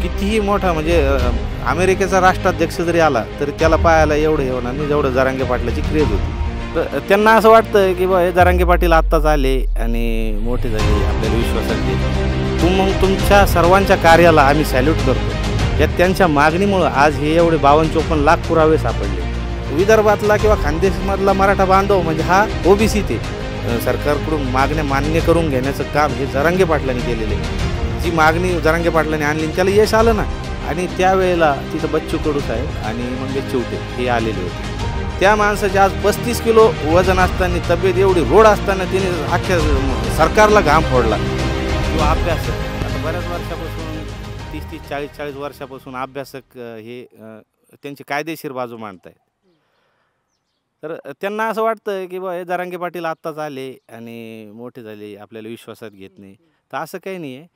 कितीही मोठा म्हणजे अमेरिकेचा राष्ट्राध्यक्ष जरी आला तरी त्याला पाहायला एवढं हे होणार नाही जेवढं जरांगे पाटलाची क्रेज होती. तर त्यांना असं वाटतं की बा हे जरांगे पाटील आत्ताच आले आणि मोठे झाले, आपल्याला विश्वासात घेतले. मग तुमच्या सर्वांच्या कार्याला आम्ही सॅल्यूट करतो. यात त्यांच्या मागणीमुळं आज हे एवढे 52-54 लाख पुरावे सापडले. विदर्भातला किंवा खानदेशमधला मराठा बांधव म्हणजे हा ओबीसी ते सरकारकडून मागण्या मान्य करून घेण्याचं काम हे जरांगे पाटलांनी केलेलं आहे. जी मागणी जरांगे पाटलांनी आणली त्याला यश आलं ना. आणि त्यावेळेला तिथं बच्चू कडू साहेब आणि मंगेश चिवटे हे आलेले होते. त्या माणसाचे आज 35 किलो वजन असताना, तब्येत एवढी रोड असताना तिने अख्ख्या सरकारला घाम फोडला. किंवा अभ्यासक आता बऱ्याच वर्षापासून 30-30, 40-40 वर्षापासून अभ्यासक हे त्यांची कायदेशीर बाजू मांडत आहेत. तर त्यांना असं वाटतं की बा हे जरांगे पाटील आत्ताच आले आणि मोठे झाले, आपल्याला विश्वासात घेत नाही. तर असं काही नाही आहे.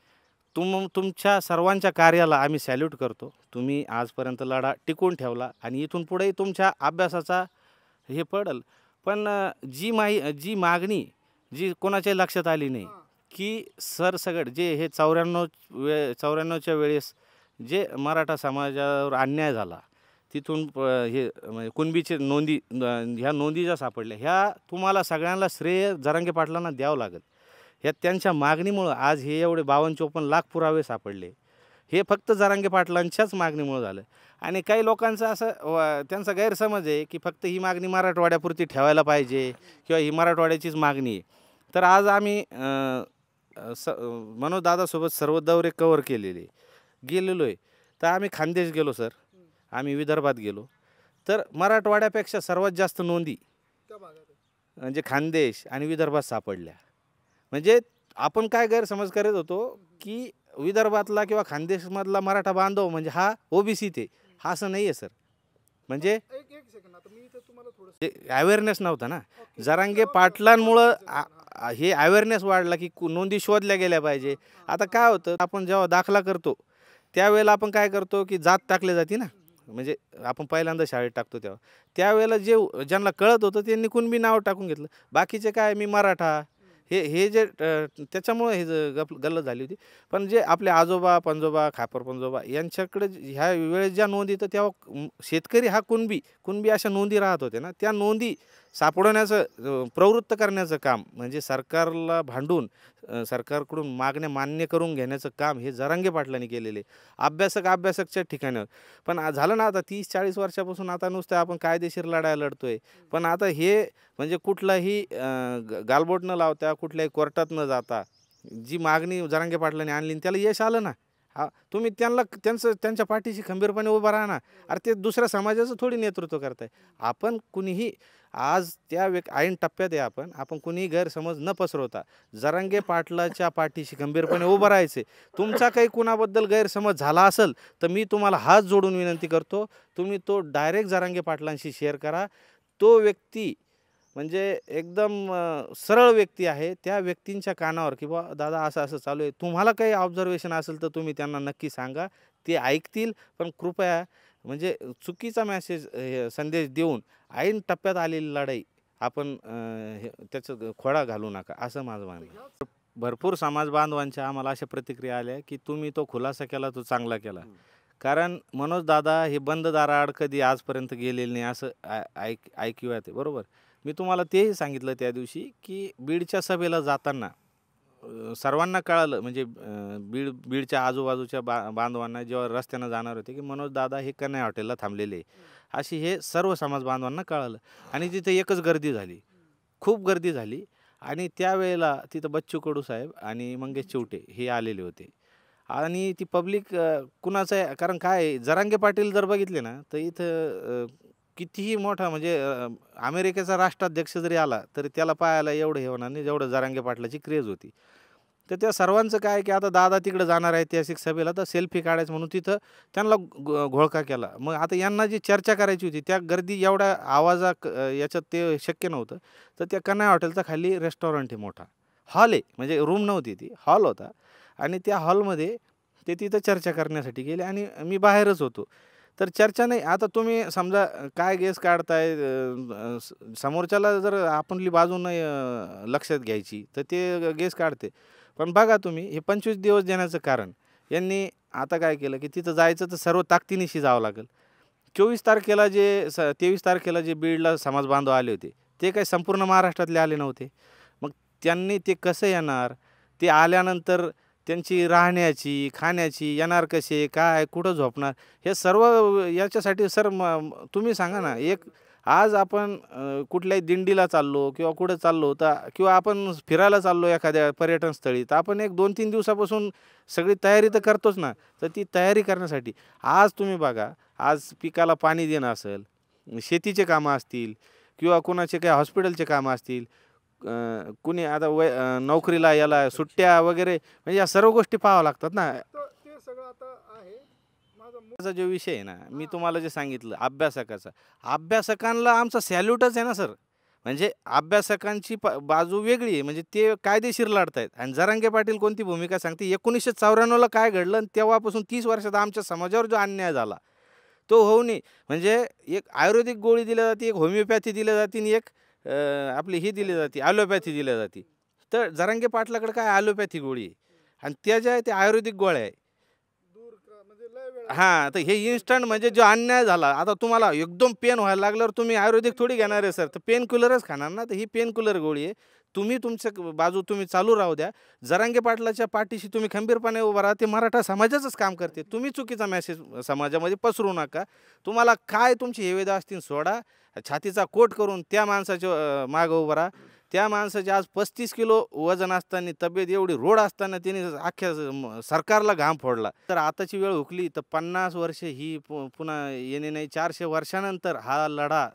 तुमच्या सर्वांच्या कार्याला आम्ही सॅल्यूट करतो. तुम्ही आजपर्यंत लढा टिकवून ठेवला आणि इथून पुढेही तुमच्या अभ्यासाचा हे पडेल. पण जी मागणी जी कोणाच्याही लक्षात आली नाही की सरसकट जे हे 94च्या वेळेस जे मराठा समाजावर अन्याय झाला, तिथून हे म्हणजे कुणबीचे नोंदी ह्या नोंदी ज्या सापडल्या, ह्या तुम्हाला सगळ्यांना श्रेय जरांगे पाटलांना द्यावं लागेल. ह्या त्यांच्या मागणीमुळं आज हे एवढे 52-54 लाख पुरावे सापडले. हे फक्त जरांगे पाटलांच्याच मागणीमुळं झालं. आणि काही लोकांचं असं त्यांचा गैरसमज आहे की फक्त ही मागणी मराठवाड्यापुरती ठेवायला पाहिजे किंवा ही मराठवाड्याचीच मागणी आहे. तर आज आम्ही मनोजदादासोबत सर्व दौरे कव्हर गेलेलो आहे. तर आम्ही खानदेश गेलो सर, आम्ही विदर्भात गेलो. तर मराठवाड्यापेक्षा सर्वात जास्त नोंदी म्हणजे खानदेश आणि विदर्भात सापडल्या. म्हणजे आपण काय गैरसमज करत होतो की विदर्भातला किंवा खानदेशमधला मराठा बांधव म्हणजे हा ओबीसी ते, हा असं नाही आहे सर. म्हणजे अवेअरनेस नव्हता ना. जरांगे पाटलांमुळं हे अवेअरनेस वाढला की नोंदी शोधल्या गेल्या पाहिजे. आता काय होतं, आपण जेव्हा दाखला करतो त्यावेळेला आपण काय करतो की जात टाकली जाते ना. म्हणजे आपण पहिल्यांदा शाळेत टाकतो त्यावेळेला ज्यांना कळत होतं त्यांनी कुणबी नाव टाकून घेतलं. बाकीचे काय मी मराठा हे जे त्याच्यामुळे हे गल्लत झाली होती. पण जे आपले आजोबा पंजोबा खापर पंजोबा यांच्याकडे ह्या वेळेस ज्या नोंदी, तर तेव्हा शेतकरी हा कुणबी अशा नोंदी राहत होते ना. त्या नोंदी सापडवण्याचं प्रवृत्त करण्याचं काम म्हणजे सरकारला भांडून सरकारकडून मागण्या मान्य करून घेण्याचं काम हे जरांगे पाटलांनी केलेले. अभ्यासकच्या ठिकाणी. पण झालं ना आता 30-40 वर्षापासून आता नुसतं आपण कायदेशीर लढाया लढतोय. पण आता हे म्हणजे कुठलाही गालबोट न लावता, कुठल्याही कोर्टात न जाता जी मागणी जरांगे पाटलांनी आणली त्याला यश आलं ना. तुम्ही त्यांच्या पाठीशी खंबीरपणे उभा राहा ना. अरे ते दुसऱ्या समाजाचं थोडी नेतृत्व करताय. आपण कुणीही आज त्या ऐन टप्प्यात आहे. आपण कुणीही गैरसमज न पसरवता जरांगे पाटलाच्या पाठीशी खंबीरपणे उभं राहायचे. तुमचा काही कुणाबद्दल गैरसमज झाला असेल तर मी तुम्हाला हात जोडून विनंती करतो, तुम्ही तो डायरेक्ट जरांगे पाटलांशी शेअर करा. तो व्यक्ती म्हणजे एकदम सरळ व्यक्ती आहे. त्या व्यक्तींच्या कानावर की बा दादा असं असं चालू आहे, तुम्हाला काही ऑब्झर्वेशन असेल तर तुम्ही त्यांना नक्की सांगा. ते ऐकतील. पण कृपया म्हणजे चुकीचा संदेश देऊन ऐन टप्प्यात आलेली लढाई आपण त्याचं खोडा घालू नका, असं माझं म्हणणं आहे. भरपूर समाज बांधवांच्या आम्हाला अशा प्रतिक्रिया आल्या की तुम्ही तो खुलासा केला तो चांगला केला. कारण मनोज दादा हे बंद दाराआड कधी आजपर्यंत गेलेले नाही असं ऐकू येते. बरोबर. मी तुम्हाला तेही सांगितलं त्या दिवशी की बीडच्या सभेला जाताना सर्वांना कळालं म्हणजे बीडच्या आजूबाजूच्या बांधवांना जेव्हा रस्त्यानं जाणार होते की मनोज दादा हे कन्हैया हॉटेलला थांबलेले, अशी हे सर्व समाज बांधवांना कळालं. आणि तिथे एकच गर्दी झाली, खूप गर्दी झाली. आणि त्यावेळेला तिथं बच्चू कडू साहेब आणि मंगेश चिवटे हे आलेले होते. आणि ती पब्लिक कुणाचं आहे, कारण काय जरांगे पाटील जर बघितले ना तर इथं कितीही मोठा म्हणजे अमेरिकेचा राष्ट्राध्यक्ष जरी आला तरी त्याला पाहायला एवढं हे होणार नाही जेवढं जरांगे पाटलाची क्रेज होती. तर त्या सर्वांचं काय की आता दादा तिकडे जाणार आहे ऐतिहासिक सभेला, तर सेल्फी काढायचं म्हणून तिथं त्यांना घोळका केला. मग आता यांना जी चर्चा करायची होती त्या गर्दी एवढ्या याच्यात ते शक्य नव्हतं. तर त्या कन्हैया हॉटेलचा खाली रेस्टॉरंट आहे, मोठा हॉल आहे, म्हणजे रूम नव्हती ती हॉल होता. आणि त्या हॉलमध्ये ते तिथं चर्चा करण्यासाठी गेले आणि मी बाहेरच होतो. तर चर्चा नाही. आता तुम्ही समजा काय गेस काढताय, समोरच्याला जर आपली बाजू नाही लक्षात घ्यायची तर ते गेस काढते. पण बघा तुम्ही हे 25 दिवस देण्याचं कारण यांनी आता काय केलं की तिथं जायचं तर सर्व ताकदीनिशी जावं लागेल. 24 तारखेला जे 23 तारखेला जे बीडला समाज बांधव आले होते, ते काही संपूर्ण महाराष्ट्रातले आले नव्हते. मग त्यांनी ते कसं येणार? ते आल्यानंतर त्यांची राहण्याची, खाण्याची, येणार कसे, काय, कुठं झोपणार? हे सर्व याच्यासाठी सर तुम्ही सांगा ना, आज आपण कुठल्याही दिंडीला चाललो किंवा कुठं चाललो तर किंवा आपण फिरायला चाललो एखाद्या पर्यटन स्थळी, तर आपण एक 2-3 दिवसापासून सगळी तयारी तर करतोच ना. तर ती तयारी करण्यासाठी आज तुम्ही बघा, आज पिकाला पाणी देणं असेल, शेतीचे कामं असतील किंवा कोणाचे काही हॉस्पिटलचे कामं असतील, कुणी आता नोकरीला याला सुट्ट्या वगैरे, म्हणजे या सर्व गोष्टी पाहाव्या लागतात ना. ते सगळं आता आहे. माझा माझा जो विषय आहे ना, मी तुम्हाला जे सांगितलं अभ्यासकाचा, अभ्यासकांना आमचा सॅल्यूटच आहे ना सर. म्हणजे अभ्यासकांची बाजू वेगळी आहे, म्हणजे ते कायदेशीर लढतायत आणि जरांगे पाटील कोणती भूमिका सांगते. 1994ला काय घडलं आणि तेव्हापासून 30 वर्षात आमच्या समाजावर जो अन्याय झाला तो होऊ नये. म्हणजे एक आयुर्वेदिक गोळी दिली जाते, एक होमिओपॅथी दिली जाते आणि एक आपली ही दिली जाते, ॲलोपॅथी दिली जाते. तर जरांगे पाटलाकडे काय ॲलोपॅथी गोळी आहे आणि त्या ज्या आहे ते आयुर्वेदिक गोळ्या आहे. म्हणजे लय वेळ हां, तर हे इन्स्टंट म्हणजे जो अन्याय झाला. आता तुम्हाला एकदम पेन व्हायला लागल्यावर तुम्ही आयुर्वेदिक थोडी घेणार आहे सर, तर पेन किलरच खाणार ना. तर ही पेन किलर गोळी आहे. तुम्ही तुमचं बाजू तुम्ही चालू राहू द्या. जरांगे पाटलाच्या पाठीशी तुम्ही खंबीरपणे उभा राहा. ते मराठा समाजाचंच काम करते. तुम्ही चुकीचा मेसेज समाजामध्ये पसरू नका. तुम्हाला काय तुमची हेवेदा असतील सोडा. छातीचा कोट करून त्या माणसाच्या मागं उभं राहा. त्या माणसाचे आज 35 किलो वजन असताना, तब्येत एवढी रोड असताना त्यांनी अख्ख्या सरकारला घाम फोडला. तर आताची वेळ हुकली तर 50 वर्षे ही पुन्हा येणे नाही. 400 वर्षानंतर हा लढा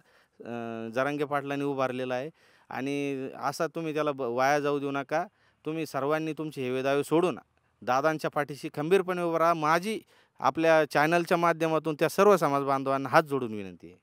जरांगे पाटलांनी उभारलेला आहे आणि असा तुम्ही त्याला वाया जाऊ देऊ नका. तुम्ही सर्वांनी तुमची हेवेदावे सोडून दादांच्या पाठीशी खंबीरपणे उभं राहा. माझी आपल्या चॅनलच्या माध्यमातून त्या सर्व समाज बांधवांना हात जोडून विनंती आहे.